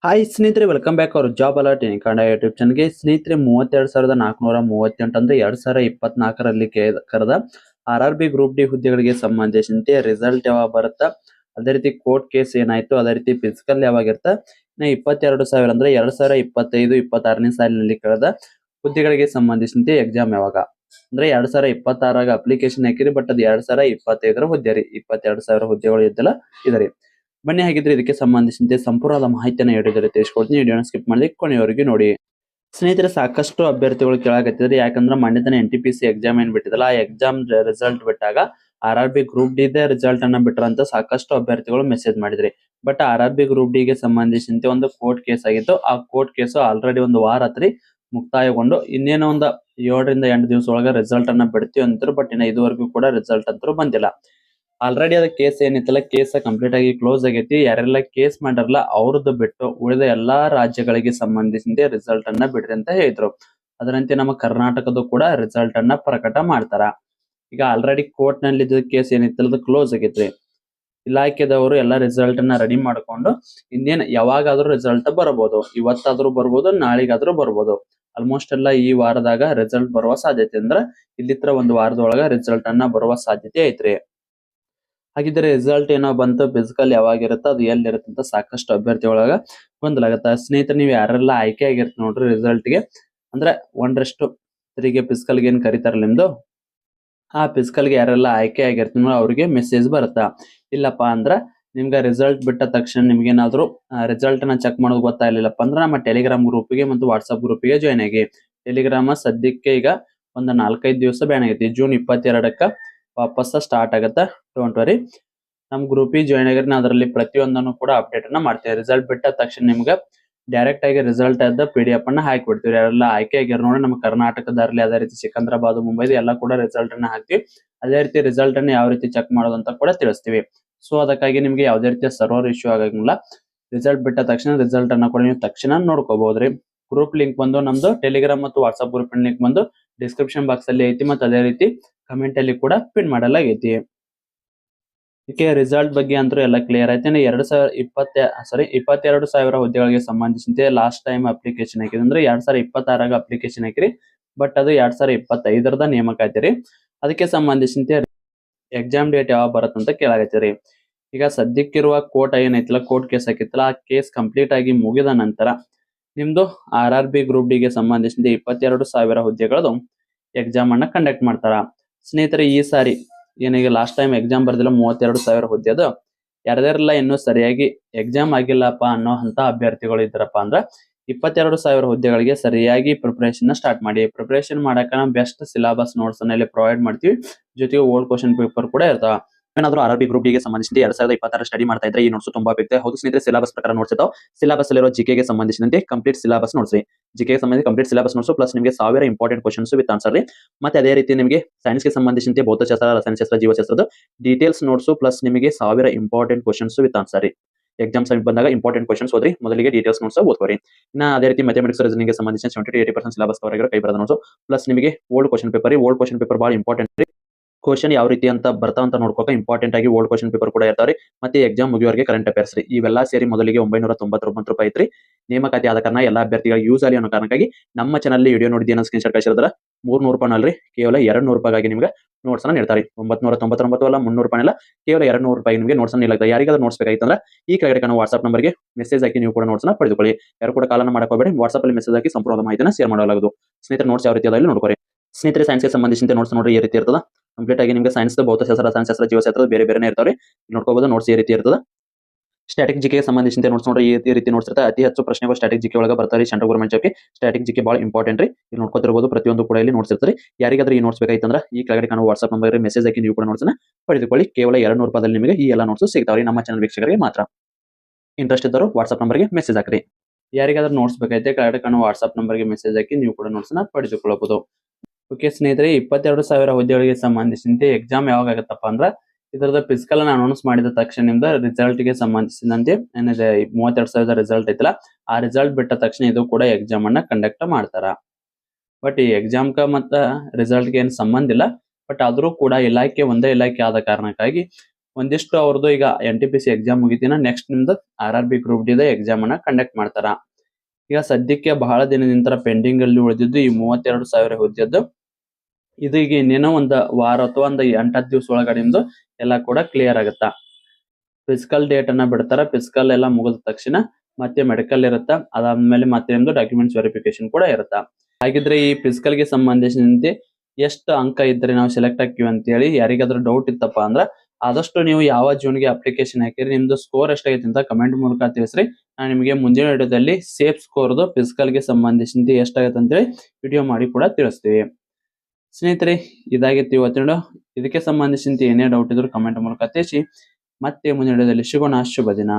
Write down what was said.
Hi ಸ್ನೇಹಿತರೆ, welcome back hour job alert ಇನ್ Kannada YouTube ಚಾನಲ್ಗೆ. ಸ್ನೇಹಿತರೆ, 32,438 ಅಂದ್ರೆ 2024ರಲ್ಲಿ ಕರೆದ RRB ಗ್ರೂಪ್ ಡಿ ಹುದ್ದೆಗಳಿಗೆ ಸಂಬಂಧಿಸಿದಂತೆ ರಿಸಲ್ಟ್ ಯಾವಾಗ ಬರುತ್ತಾ, ಅದೇ ರೀತಿ ಕೋರ್ಟ್ ಕೇಸ್ ಏನಾಯ್ತು, ಅದೇ ರೀತಿ ಫಿಸಿಕಲ್ ಯಾವಾಗ ಇರ್ತಾ, ಇನ್ನು 22,000 ಅಂದ್ರೆ 2025-26ನೇ ಸಾಲಿನಲ್ಲಿ ಕಳೆದ ಹುದ್ದೆಗಳಿಗೆ ಸಂಬಂಧಿಸಿದಂತೆ ಎಕ್ಸಾಮ್ ಯಾವಾಗ ಅಂದ್ರೆ 2026 ಅಪ್ಲಿಕೇಶನ್ ಹಾಕಿರಿ, ಬಟ್ ಅದು 2025 ಹುದ್ದೆ ರೀ. 22,000 ಹುದ್ದೆಗಳು ಇದ್ದಲ್ಲ ಇದರಿ. ಬನ್ನಿ, ಹಾಗಿದ್ರೆ ಇದಕ್ಕೆ ಸಂಬಂಧಿಸಿದಂತೆ ಸಂಪೂರ್ಣವಾದ ಮಾಹಿತಿಯನ್ನು ಹೇಳಿದರೆ ತಿಳಿಸ್ಕೊಡ್ತೀನಿ. ವಿಡಿಯೋನ ಸ್ಕಿಪ್ ಮಾಡಿ ಕೊನೆಯವರೆಗೆ ನೋಡಿ. ಸ್ನೇಹಿತರೆ, ಸಾಕಷ್ಟು ಅಭ್ಯರ್ಥಿಗಳು ಕೇಳಾಕತ್ತಿದ್ರೆ, ಯಾಕಂದ್ರೆ ಮೊನ್ನೆ ತಾನೇ NTPC ಎಕ್ಸಾಮ್ ಏನ್ ಬಿಟ್ಟಿದಲ್ಲ, ಆ ಎಕ್ಸಾಮ್ ರಿಸಲ್ಟ್ ಬಿಟ್ಟಾಗ RRB group D they result ಅನ್ನ ಬಿಟ್ರಂತ ಸಾಕಷ್ಟು ಅಭ್ಯರ್ಥಿಗಳು ಮೆಸೇಜ್ ಮಾಡಿದ್ರಿ. ಬಟ್ RRB ಗ್ರೂಪ್ ಡಿ ಗೆ ಸಂಬಂಧಿಸಿದಂತೆ ಒಂದು ಕೋರ್ಟ್ ಕೇಸ್ ಆಗಿತ್ತು. ಆ ಕೋರ್ಟ್ ಕೇಸು ಆಲ್ರೆಡಿ ಒಂದು ವಾರ ಆತ್ರಿ ಮುಕ್ತಾಯಗೊಂಡು, ಇನ್ನೇನೋ ಒಂದು 7ರಿಂದ 8 ದಿವಸ ಒಳಗ ರಿಸಲ್ಟ್ ಅನ್ನ ಬಿಡ್ತೀವಿ ಅಂತಾರೆ. ಬಟ್ ಇನ್ನ ಇದುವರೆಗೂ ಕೂಡ ರಿಸಲ್ಟ್ ಅಂತೂ ಬಂದಿಲ್ಲ. ಆಲ್ರೆಡಿ ಅದ ಕೇಸ್ ಏನಿತ್ತಲ್ಲ, ಕೇಸ್ ಕಂಪ್ಲೀಟ್ ಆಗಿ ಕ್ಲೋಸ್ ಆಗೈತಿ. ಯಾರೆಲ್ಲ ಕೇಸ್ ಮಾಡಿರಲ್ಲ ಅವ್ರದ್ದು ಬಿಟ್ಟು ಉಳಿದ ಎಲ್ಲಾ ರಾಜ್ಯಗಳಿಗೆ ಸಂಬಂಧಿಸಿದಂತೆ ರಿಸಲ್ಟ್ ಅನ್ನ ಬಿಡ್ರಿ ಅಂತ ಹೇಳಿದ್ರು. ಅದರಂತೆ ನಮ್ಮ ಕರ್ನಾಟಕದ ಕೂಡ ರಿಸಲ್ಟ್ ಅನ್ನ ಪ್ರಕಟ ಮಾಡ್ತಾರ. ಈಗ ಆಲ್ರೆಡಿ ಕೋರ್ಟ್ ನಲ್ಲಿ ಕೇಸ್ ಏನಿತ್ತಲ್ಲ ಅದು ಕ್ಲೋಸ್ ಆಗೈತ್ರಿ. ಇಲಾಖೆದವರು ಎಲ್ಲ ರಿಸಲ್ಟ್ ಅನ್ನ ರೆಡಿ ಮಾಡ್ಕೊಂಡು ಇನ್ನೇನ್ ಯಾವಾಗಾದ್ರೂ ರಿಸಲ್ಟ್ ಬರಬಹುದು. ಇವತ್ತಾದ್ರೂ ಬರ್ಬೋದು, ನಾಳಿಗಾದ್ರೂ ಬರ್ಬೋದು. ಆಲ್ಮೋಸ್ಟ್ ಎಲ್ಲ ಈ ವಾರದಾಗ ರಿಸಲ್ಟ್ ಬರುವ ಸಾಧ್ಯತೆ ಅಂದ್ರ ಇಲ್ಲಿತ್ರ ಒಂದು ವಾರದೊಳಗ ರಿಸಲ್ಟ್ ಅನ್ನ ಬರುವ ಸಾಧ್ಯತೆ ಐತ್ರಿ. ಹಾಗಿದ್ರೆ ರಿಸಲ್ಟ್ ಏನೋ ಬಂತು, ಫಿಸಿಕಲ್ ಯಾವಾಗಿರುತ್ತೋ ಅದು ಎಲ್ಲಿರುತ್ತೆ ಅಂತ ಸಾಕಷ್ಟು ಅಭ್ಯರ್ಥಿ ಒಳಗ ಗೊಂದಲಾಗತ್ತ. ಸ್ನೇಹಿತರೆ, ನೀವು ಯಾರೆಲ್ಲ ಆಯ್ಕೆ ಆಗಿರ್ತ ನೋಡ್ರಿ ರಿಸಲ್ಟ್ ಗೆ, ಅಂದ್ರೆ 1:3 ಫಿಸಿಕಲ್ ಏನ್ ಕರೀತಾರಲ್ಲ ನಿಮ್ದು, ಆ ಫಿಸಿಕಲ್ ಗೆ ಯಾರೆಲ್ಲ ಆಯ್ಕೆ ಆಗಿರ್ತೀನೋ ಅವ್ರಿಗೆ ಮೆಸೇಜ್ ಬರುತ್ತಾ. ಇಲ್ಲಪ್ಪ ಅಂದ್ರ ನಿಮ್ಗೆ ರಿಸಲ್ಟ್ ಬಿಟ್ಟ ತಕ್ಷಣ ನಿಮ್ಗೇನಾದ್ರು ರಿಸಲ್ಟ್ ನ ಚೆಕ್ ಮಾಡೋದು ಗೊತ್ತಾಗ್ಲಿಲ್ಲಪ್ಪ ಅಂದ್ರೆ ನಮ್ಮ ಟೆಲಿಗ್ರಾಮ್ ಗ್ರೂಪ್ಗೆ ಮತ್ತು ವಾಟ್ಸ್ಆಪ್ ಗ್ರೂಪ್ಗೆ ಜಾಯ್ನ್ ಆಗಿ. ಟೆಲಿಗ್ರಾಮ್ ಸದ್ಯಕ್ಕೆ ಈಗ ಒಂದು 4-5 ದಿವಸ ಬ್ಯಾನ್ ಆಗೈತಿ. ಜೂನ್ 22ಕ್ಕ ವಾಪಸ್ ಸ್ಟಾರ್ಟ್ ಆಗತ್ತ. ಡೋಂಟ್ ವರಿ, ನಮ್ ಗ್ರೂಪಿಗೆ ಜಾಯ್ನ್ ಆಗಿದ್ರೆ ಅದರಲ್ಲಿ ಪ್ರತಿಯೊಂದನ್ನು ಕೂಡ ಅಪ್ಡೇಟ್ ಅನ್ನ ಮಾಡ್ತೇವೆ. ರಿಸಲ್ಟ್ ಬಿಟ್ಟ ತಕ್ಷಣ ನಿಮ್ಗೆ ಡೈರೆಕ್ಟ್ ಆಗಿ ರಿಸಲ್ಟ್ ಅದ PDF ಅನ್ನ ಹಾಕಿ ಬಿಡ್ತೀವಿ. ಯಾರೆಲ್ಲ ಆಯ್ಕೆ ಆಗಿರ್ ನೋಡಿ ನಮ್ಮ ಕರ್ನಾಟಕದಲ್ಲಿ, ಅದೇ ರೀತಿ ಸಿಕಂದ್ರಾಬಾದ್, ಮುಂಬೈದು ಎಲ್ಲ ಕೂಡ ರಿಸಲ್ಟ್ ಅನ್ನ ಹಾಕ್ತಿವಿ. ಅದೇ ರೀತಿ ರಿಸಲ್ಟ್ ಅನ್ನ ಯಾವ ರೀತಿ ಚೆಕ್ ಮಾಡೋದು ಅಂತ ಕೂಡ ತಿಳಿಸ್ತೀವಿ. ಸೊ ಅದಕ್ಕಾಗಿ ನಿಮ್ಗೆ ಯಾವುದೇ ರೀತಿಯ ಸರ್ವರ್ ಇಶ್ಯೂ ಆಗಂಗಿಲ್ಲ. ರಿಸಲ್ಟ್ ಬಿಟ್ಟ ತಕ್ಷಣ ರಿಸಲ್ಟ್ ಅನ್ನ ಕೂಡ ನೀವು ತಕ್ಷಣ ನೋಡ್ಕೋಬಹುದ್ರಿ. ಗ್ರೂಪ್ ಲಿಂಕ್ ಬಂದು ನಮ್ದು ಟೆಲಿಗ್ರಾಮ್ ಮತ್ತು ವಾಟ್ಸ್ಆಪ್ ಗ್ರೂಪ್ ಲಿಂಕ್ ಬಂದು ಡಿಸ್ಕ್ರಿಪ್ಷನ್ ಬಾಕ್ಸ್ ಅಲ್ಲಿ ಐತಿ, ಮತ್ತು ಅದೇ ರೀತಿ ಕಮೆಂಟ್ ಅಲ್ಲಿ ಕೂಡ ಪಿನ್ ಮಾಡಲಾಗೈತಿ. ಇದಕ್ಕೆ ರಿಸಲ್ಟ್ ಬಗ್ಗೆ ಅಂತೂ ಎಲ್ಲ ಕ್ಲಿಯರ್ ಆಯ್ತು. 22,000 ಹುದ್ದೆಗಳಿಗೆ ಸಂಬಂಧಿಸಿದಂತೆ ಲಾಸ್ಟ್ ಟೈಮ್ ಅಪ್ಲಿಕೇಶನ್ ಹಾಕಿದ್ರೆ ಅಂದ್ರೆ 2026 ಅಪ್ಲಿಕೇಶನ್ ಹಾಕಿರಿ, ಬಟ್ ಅದು 2025 ನೇಮಕ ಆಯ್ತಿರಿ. ಅದಕ್ಕೆ ಸಂಬಂಧಿಸಿದಂತೆ ಎಕ್ಸಾಮ್ ಡೇಟ್ ಯಾವಾಗ ಬರುತ್ತಂತ ಕೇಳಾಗತ್ತೀರಿ. ಈಗ ಸದ್ಯಕ್ಕಿರುವ ಕೋರ್ಟ್ ಏನೈತಿಲ್ಲ, ಕೋರ್ಟ್ ಕೇಸ್ ಹಾಕಿತ್ತಲ್ಲ, ಆ ಕೇಸ್ ಕಂಪ್ಲೀಟ್ ಆಗಿ ಮುಗಿದ ನಂತರ ನಿಮ್ದು RRB ಗ್ರೂಪ್ ಡಿ ಗೆ ಸಂಬಂಧಿಸಿದಂತೆ 22,000 ಹುದ್ದೆಗಳದು ಎಕ್ಸಾಮ್ ಅನ್ನ ಕಂಡಕ್ಟ್ ಮಾಡ್ತಾರ. ಸ್ನೇಹಿತರೆ, ಈ ಸಾರಿ ಏನೀಗ ಲಾಸ್ಟ್ ಟೈಮ್ ಎಕ್ಸಾಮ್ ಬರ್ದಿಲ್ಲ 32,000 ಹುದ್ದೆ ಅದು ಯಾರ್ಯಾರೆಲ್ಲ ಇನ್ನೂ ಸರಿಯಾಗಿ ಎಕ್ಸಾಮ್ ಆಗಿಲ್ಲಪ್ಪ ಅನ್ನೋ ಅಂತ ಅಭ್ಯರ್ಥಿಗಳು ಇದ್ರಪ್ಪ ಅಂದ್ರ 22,000 ಹುದ್ದೆಗಳಿಗೆ ಸರಿಯಾಗಿ ಪ್ರಿಪರೇಷನ್ ಸ್ಟಾರ್ಟ್ ಮಾಡಿ. ಪ್ರಿಪರೇಷನ್ ಮಾಡಕ ಬೆಸ್ಟ್ ಸಿಲೆಬಸ್ ನೋಟ್ಸ್ ಅನ್ನ ಇಲ್ಲಿ ಪ್ರೊವೈಡ್ ಮಾಡ್ತೀವಿ. ಜೊತೆಗೆ ಓಲ್ಡ್ ಕ್ವಶನ್ ಪೇಪರ್ ಕೂಡ ಇರ್ತಾವ. ಏನಾದ್ರು RRB ಗ್ರೂಪ್ ಡಿ ಗೆ ಸಂಬಂಧಿಸಿದಂತೆ 2026 ಸ್ಟಡಿ ಮಾಡ್ತಾ ಇದ್ರೆ ಈ ನೋಟ್ಸ್ ತುಂಬಾ ಬೇಕು. ಹೌದು ಸ್ನೇಹಿತರೆ, ಸಿಲೆಬಸ್ ಪ್ರಕಾರ ನೋಟ್ಸ್ ಇರ್ತಾವ. ಸಿಲೆಬಸ್ ಅಲ್ಲಿರೋ GK ಗೆ ಸಂಬಂಧಿಸಿದಂತೆ ಕಂಪ್ಲೀಟ್ ಸಿಲೆಬಸ್ ನೋಟ್ಸ್ ರೀ. GK ಗೆ ಸಂಬಂಧಿಸಿದ ಕಂಪ್ಲೀಟ್ ಸಿಲೆಬಸ್ ನೋಟ್ಸ್ ಪ್ಲಸ್ ನಿಮಗೆ 1000 ಇಂಪಾರ್ಟೆಂಟ್ ಕ್ವಶನ್ಸ್ ವಿತ್ ಆನ್ಸರ್ ರೀ. ಮತ್ತೆ ಅದೇ ರೀತಿ ನಿಮಗೆ ಸೈನ್ಸ್ ಗೆ ಸಂಬಂಧಿಸಿದಂತೆ ಭೌತಶಾಸ್ತ್ರ, ರಸಾಯನಶಾಸ್ತ್ರ, ಜೀವಶಾಸ್ತ್ರದ ಡೀಟೇಲ್ಸ್ ನೋಟ್ಸ್ ಪ್ಲಸ್ ನಿಮಗೆ 1000 ಇಂಪಾರ್ಟೆಂಟ್ ಕ್ವಶನ್ಸ್ ವಿತ್ ಆನ್ಸರ್ ರೀ. ಎಕ್ಸಾಮ್ ಸಮಯ ಬಂದಾಗ ಇಂಪಾರ್ಟೆಂಟ್ ಕ್ವಶನ್ಸ್ ಓದ್ರಿ, ಮೊದಲಿಗೆ ಡೀಟೇಲ್ಸ್ ನೋಟ್ಸ್ ಓದ್ಕೋರಿ. ಇನ್ನ ಅದೇ ರೀತಿ ಮ್ಯಾಥಮೆಟಿಕ್ಸ್ ರೀಸನಿಂಗ್ ಗೆ ಸಂಬಂಧಿಸಿದ 70-80% ಸಿಲೆಬಸ್ ಕವರ್ ಆಗಿರೋ ಕೈ ಬರದ ನೋಟ್ಸ್ ಪ್ಲಸ್ ನಿಮಗೆ old question paper. Old question paper ಬಹಳ ಇಂಪಾರ್ಟೆಂಟ್ ರೀ. ಕ್ವಶನ್ ಯಾವ ರೀತಿ ಅಂತ ಬರ್ತಾವ ಅಂತ ನೋಡ್ಕೋಕ ಇಂಪಾರ್ಟೆಂಟ್ ಆಗಿ ಓಲ್ಡ್ ಕ್ವಶನ್ ಪೇಪರ್ ಕೂಡ ಇರ್ತಾವ್ರಿ. ಮತ್ತೆ ಎಕ್ಸಾಮ್ ಮುಗಿಯೋವರೆಗೆ ಕರೆಂಟ್ ಅಫೇರ್ಸ್ ರೀ. ಇವೆಲ್ಲ ಸೇರಿ ಮೊದಲಿಗೆ 999 ರೂಪಾಯಿ ಐತ್ರಿ. ನೇಮಕಾತಿ ಆದ ಕಾರಣ ಎಲ್ಲಾ ಅಭ್ಯರ್ಥಿಗಳಿಗೆ ಯೂಸ್ ಆಗಲಿ ಅನ್ನೋ ಕಾರಣಕ್ಕಾಗಿ ನಮ್ಮ ಚಾನಲ್ ವಿಡಿಯೋ ನೋಡಿದ ಏನೋ ಸ್ಕ್ರೀನ್ ಶಾಟ್ ಕಳಿಸಿದ್ರೆ 300 ರೂಪಾಯಿ ಅಲ್ರಿ, ಕೇವಲ 200 ರೂಪಾಯಿಗಾಗಿ ನಿಮ್ಗೆ ನೋಟ್ಸ್ ಅನ್ನ ನೀಡ್ತಾರೆ. 999 ಅಲ್ಲ, 300 ರೂಪಾಯಿ ಅಲ್ಲ, ಕೇವಲ 200 ರೂಪಾಯಿ ನಿಮಗೆ ನೋಟ್ಸ್ ಅನ್ನ ನೀಡಲಾಗ್ತದೆ. ಯಾರಿಗಾದ್ರೂ ನೋಟ್ಸ್ ಬೇಕಾಗಿತ್ತಂದ್ರೆ ಈ ಕೆಳಗಡೆ ಕಾಣುವ ವಾಟ್ಸ್ಆಪ್ ನಂಬರ್ಗೆ ಮೆಸೇಜ್ ಹಾಕಿ ನೀವು ಕೂಡ ನೋಟ್ಸ್ ಅನ್ನ ಪಡೆದುಕೊಳ್ಳಿ. ಯಾರು ಕೂಡ ಕಾಲನ್ನ ಮಾಡಕೋಬೇಡಿ, ವಾಟ್ಸ್ಆಪ್ ಅಲ್ಲಿ ಮೆಸೇಜ್ ಹಾಕಿ ಸಂಪೂರ್ಣ ಮಾಹಿತಿನ ಶೇರ್ ಮಾಡಲಾಗುವುದು. ಸ್ನೇಹಿತರೆ, ನೋಟ್ಸ್ ಯಾವ ರೀತಿ ಅದ ಇಲ್ಲಿ ನೋಡ್ಕೊರಿ. ಸ್ನೇಹಿತರೆ, ಸೈನ್ಸ್ ಗೆ ಸಂಬಂಧಿಸಿದಂತೆ ನೋಟ್ಸ್ ನೋಡ್ರಿ ಈ ರೀತಿ ಇರ್ತದ. ಕಂಪ್ಲೀಟ್ ಆಗಿ ನಿಮಗೆ ಸೈನ್ಸ್, ಭೌತಶಾಸ್ತ್ರ, ರಸಾಯನಶಾಸ್ತ್ರ, ಜೀವಶಾಸ್ತ್ರ ಬೇರೆ ಬೇರೆನೇ ಇರ್ತಾವ್ರಿ. ನೋಡ್ಕೋಬಹುದು ನೋಟ್ಸ್ ಈ ರೀತಿ ಇರ್ತದ. ಸ್ಟ್ಯಾಟಿಕ್ ಜಿಕೆ ಸಂಬಂಧಿಸಿದಂತೆ ನೋಟ್ಸ್ ನೋಡ್ರಿ ಈ ರೀತಿ ನೋಟ್ಸ್ ಇರುತ್ತೆ. ಅತಿ ಹೆಚ್ಚು ಪ್ರಶ್ನೆಗಳು ಸ್ಟ್ಯಾಟಿಕ್ ಜಿಕೆ ಒಳಗೆ ಬರ್ತಾರೆ. ಸೆಂಟ್ರಲ್ ಗವರ್ನಮೆಂಟ್ ಜಾಬ್ಗೆ ಸ್ಟ್ಯಾಟಿಕ್ ಜಿಕೆ ಬಹಳ ಇಂಪಾರ್ಟೆಂಟ್ ರೀ. ಇಲ್ಲಿ ನೋಡ್ಕೊತಿರಬಹುದು ಪ್ರತಿಯೊಂದು ಕೂಡ ಇಲ್ಲಿ ನೋಟ್ಸ್ ಇರ್ತಾರೆ. ಯಾರಿಗಾದ್ರೂ ಈ ನೋಟ್ಸ್ ಬೇಕಾಯ್ತಂದ್ರೆ ಈ ಕೆಳಗಡೆ ಕಾಣುವ ವಾಟ್ಸ್ಆಪ್ ನಂಬರ್ ಮೆಸೇಜ್ ಹಾಕಿ ನೀವು ಕೂಡ ನೋಟ್ಸ್ ಅನ್ನ ಪಡೆದುಕೊಳ್ಳಿ. ಕೇವಲ 200 ರೂಪಾಯಿದಲ್ಲಿ ನಿಮಗೆ ಈ ಎಲ್ಲ ನೋಟ್ಸ್ ಸಿಗ್ತಾವ್ರಿ. ನಮ್ಮ ಚಾನಲ್ ವೀಕ್ಷಕರಿಗೆ ಮಾತ್ರ. ಇಂಟ್ರೆಸ್ಟ್ ಇದ್ದವರು ವಾಟ್ಸ್ಆಪ್ ನಂಬರ್ಗೆ ಮೆಸೇಜ್ ಹಾಕ್ರಿ. ಯಾರಿಗಾದ್ರೂ ನೋಟ್ಸ್ ಬೇಕಾಯ್ತು ಕೆಳಗಡೆ ಕಾಣುವ ವಾಟ್ಸ್ಆಪ್ ನಂಬರ್ಗೆ ಮೆಸೇಜ್ ಹಾಕಿ ನೀವು ಕೂಡ ನೋಟ್ಸ್ ಅನ್ನ ಪಡೆದುಕೊಳ್ಳಬಹುದು. ಓಕೆ ಸ್ನೇಹಿತರೆ, 22,000 ಹುದ್ದೆಗಳಿಗೆ ಸಂಬಂಧಿಸಿದಂತೆ ಎಕ್ಸಾಮ್ ಯಾವಾಗ ಆಗತ್ತಪ್ಪ ಅಂದ್ರ ಇದರದ ಫಿಸಿಕಲ್ ಅನ್ನ ಅನೌನ್ಸ್ ಮಾಡಿದ ತಕ್ಷಣ ನಿಮ್ದ ರಿಸಲ್ಟ್ ಗೆ ಸಂಬಂಧಿಸಿದಂತೆ ಏನಿದೆ 32,000 ರಿಸಲ್ಟ್ ಐತಲ್ಲ, ಆ ರಿಸಲ್ಟ್ ಬಿಟ್ಟ ತಕ್ಷಣ ಇದು ಕೂಡ ಎಕ್ಸಾಮ್ ಅನ್ನ ಕಂಡಕ್ಟ್ ಮಾಡ್ತಾರ. ಬಟ್ ಈ ಎಕ್ಸಾಮ್ ಕ ಮತ್ತ ರಿಸಲ್ಟ್ ಗೆ ಏನ್ ಸಂಬಂಧ ಇಲ್ಲ. ಬಟ್ ಆದ್ರೂ ಕೂಡ ಇಲಾಖೆ ಒಂದೇ ಇಲಾಖೆ ಆದ ಕಾರಣಕ್ಕಾಗಿ ಒಂದಿಷ್ಟು ಅವ್ರದ್ದು ಈಗ NTPC ಎಕ್ಸಾಮ್ ಮುಗಿತಿನ ನೆಕ್ಸ್ಟ್ ನಿಮ್ದು RRB ಗ್ರೂಪ್ ಡಿ ಎಕ್ಸಾಮ್ ಅನ್ನ ಕಂಡಕ್ಟ್ ಮಾಡ್ತಾರ. ಈಗ ಸದ್ಯಕ್ಕೆ ಬಹಳ ದಿನದಿಂದ ಪೆಂಡಿಂಗ್ ಅಲ್ಲಿ ಉಳಿದಿದ್ದು ಈ 32,000 ಹುದ್ದೆದ್ದು. ಇದು ಈಗ ಇನ್ನೇನೋ ಒಂದು ವಾರ ಅಥವಾ ಒಂದು 8-10 ದಿವಸ ಒಳಗಡೆ ನಿಮ್ದು ಎಲ್ಲ ಕೂಡ ಕ್ಲಿಯರ್ ಆಗುತ್ತಾ. ಫಿಸಿಕಲ್ ಡೇಟ್ ಅನ್ನ ಬಿಡ್ತಾರ. ಫಿಸಿಕಲ್ ಎಲ್ಲ ಮುಗಿದ ತಕ್ಷಣ ಮತ್ತೆ ಮೆಡಿಕಲ್ ಇರುತ್ತಾ. ಅದಾದ್ಮೇಲೆ ಮತ್ತೆ ನಿಮ್ದು ಡಾಕ್ಯುಮೆಂಟ್ಸ್ ವೆರಿಫಿಕೇಶನ್ ಕೂಡ ಇರುತ್ತಾ. ಹಾಗಿದ್ರೆ ಈ ಫಿಸಿಕಲ್ ಗೆ ಸಂಬಂಧಿಸಿದಂತೆ ಎಷ್ಟು ಅಂಕ ಇದ್ರೆ ನಾವು ಸೆಲೆಕ್ಟ್ ಆಗ್ತೀವಿ ಅಂತ ಹೇಳಿ ಯಾರಿಗಾದ್ರೂ ಡೌಟ್ ಇತ್ತಪ್ಪ ಅಂದ್ರ ಆದಷ್ಟು ನೀವು ಯಾವ ಜೂನ್ಗೆ ಅಪ್ಲಿಕೇಶನ್ ಹಾಕಿರಿ ನಿಮ್ದು ಸ್ಕೋರ್ ಎಷ್ಟಾಗೈತೆ ಅಂತ ಕಮೆಂಟ್ ಮೂಲಕ ತಿಳಿಸ್ರಿ. ನಾನು ನಿಮಗೆ ಮುಂದಿನ ವಿಡಿಯೋದಲ್ಲಿ ಸೇಫ್ ಸ್ಕೋರ್ದು ಫಿಸಿಕಲ್ ಗೆ ಸಂಬಂಧಿಸಿದಂತೆ ಎಷ್ಟಾಗತ್ತೆ ಅಂತೇಳಿ ವಿಡಿಯೋ ಮಾಡಿ ಕೂಡ ತಿಳಿಸ್ತೀವಿ. ಸ್ನೇಹಿತರೆ, ಇದಾಗಿತ್ತು ಇವತ್ತಿನ. ಇದಕ್ಕೆ ಸಂಬಂಧಿಸಿದಂತೆ ಏನೇ ಡೌಟ್ ಇದ್ರು ಕಮೆಂಟ್ ಮೂಲಕ ತಿಳಿಸಿ. ಮತ್ತೆ ಮುಂದಿನ ವಿಡಿಯೋದಲ್ಲಿ ಸಿಗೋಣ. ಶುಭ ದಿನ.